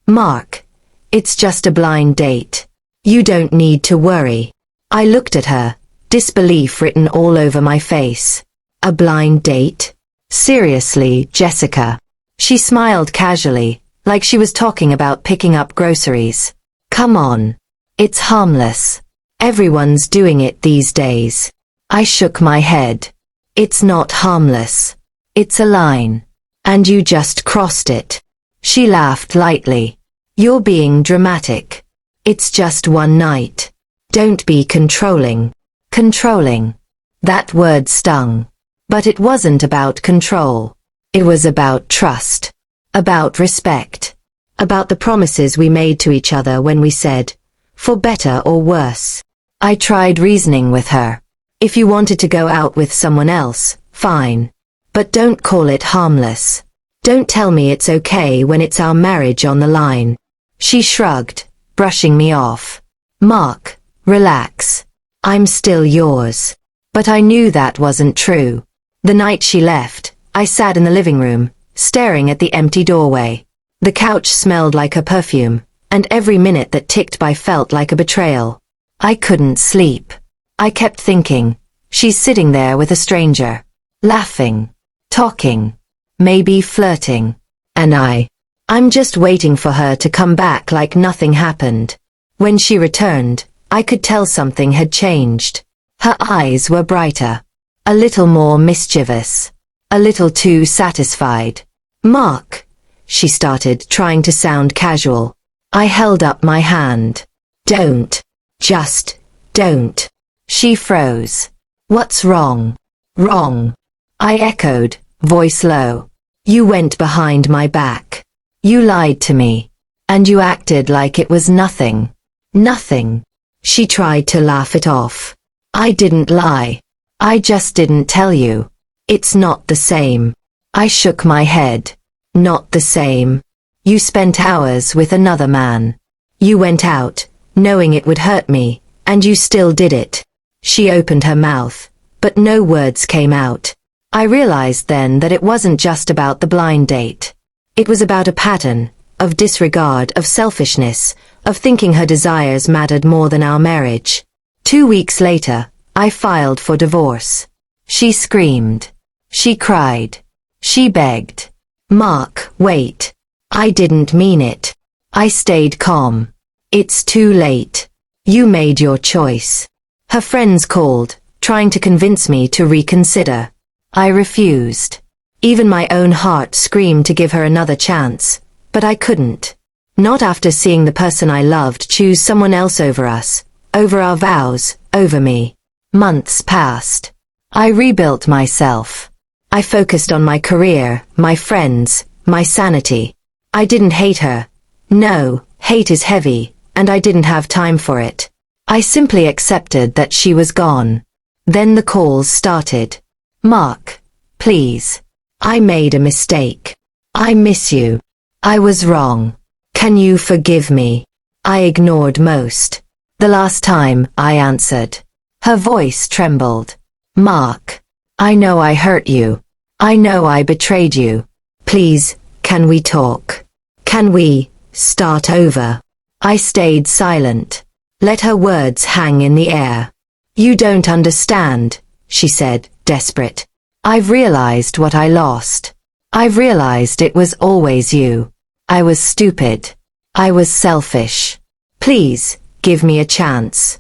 Mark, it's just a blind date. You don't need to worry. I looked at her, disbelief written all over my face. A blind date? Seriously, Jessica? She smiled casually, like she was talking about picking up groceries. Come on. It's harmless. Everyone's doing it these days. I shook my head. It's not harmless. It's a line. And you just crossed it. She laughed lightly. You're being dramatic. It's just one night. Don't be controlling. Controlling. That word stung. But it wasn't about control. It was about trust. About respect. About the promises we made to each other when we said, for better or worse. I tried reasoning with her. If you wanted to go out with someone else, fine. But don't call it harmless. Don't tell me it's okay when it's our marriage on the line. She shrugged, brushing me off. Mark, relax. I'm still yours. But I knew that wasn't true. The night she left, I sat in the living room, staring at the empty doorway. The couch smelled like her perfume, and every minute that ticked by felt like a betrayal. I couldn't sleep. I kept thinking, she's sitting there with a stranger, laughing, talking, maybe flirting, and I'm just waiting for her to come back like nothing happened. When she returned, I could tell something had changed. Her eyes were brighter, a little more mischievous, a little too satisfied. Mark, she started, trying to sound casual. I held up my hand. Don't. Just don't. She froze. What's wrong? Wrong. I echoed, voice low. You went behind my back. You lied to me. And you acted like it was nothing. Nothing. She tried to laugh it off. I didn't lie. I just didn't tell you. It's not the same. I shook my head. Not the same. You spent hours with another man. You went out, knowing it would hurt me, and you still did it. She opened her mouth, but no words came out. I realized then that it wasn't just about the blind date. It was about a pattern, of disregard, of selfishness, of thinking her desires mattered more than our marriage. 2 weeks later, I filed for divorce. She screamed. She cried. She begged. Mark, wait. I didn't mean it. I stayed calm. It's too late. You made your choice. Her friends called, trying to convince me to reconsider. I refused. Even my own heart screamed to give her another chance, but I couldn't. Not after seeing the person I loved choose someone else over us, over our vows, over me. Months passed. I rebuilt myself. I focused on my career, my friends, my sanity. I didn't hate her. No, hate is heavy, and I didn't have time for it. I simply accepted that she was gone. Then the calls started. Mark, please. I made a mistake. I miss you. I was wrong. Can you forgive me? I ignored most. The last time, I answered. Her voice trembled. Mark, I know I hurt you. I know I betrayed you. Please, can we talk? Can we start over? I stayed silent. Let her words hang in the air. You don't understand, she said, desperate. I've realized what I lost. I've realized it was always you. I was stupid. I was selfish. Please, give me a chance.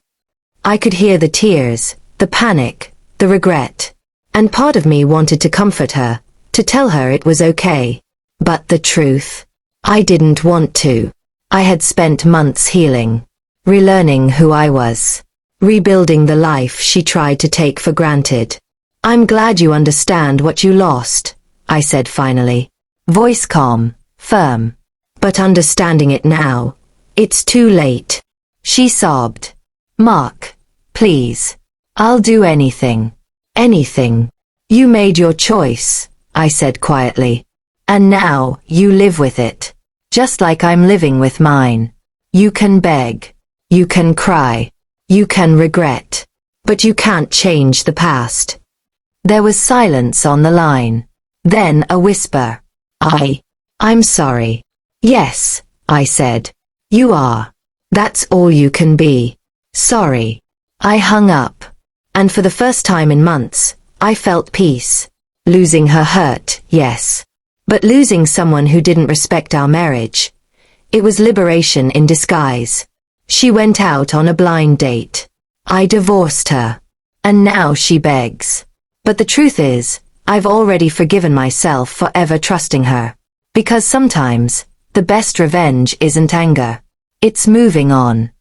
I could hear the tears, the panic, the regret. And part of me wanted to comfort her, to tell her it was okay. But the truth? I didn't want to. I had spent months healing, relearning who I was, rebuilding the life she tried to take for granted. I'm glad you understand what you lost, I said finally. Voice calm, firm. But understanding it now, it's too late. She sobbed. Mark, please. I'll do anything. Anything. You made your choice, I said quietly. And now, you live with it. Just like I'm living with mine. You can beg. You can cry. You can regret. But you can't change the past. There was silence on the line. Then a whisper. I'm sorry. Yes, I said. You are. That's all you can be. Sorry. I hung up. And for the first time in months, I felt peace. Losing her hurt, yes. But losing someone who didn't respect our marriage. It was liberation in disguise. She went out on a blind date. I divorced her. And now she begs. But the truth is, I've already forgiven myself for ever trusting her. Because sometimes, the best revenge isn't anger. It's moving on.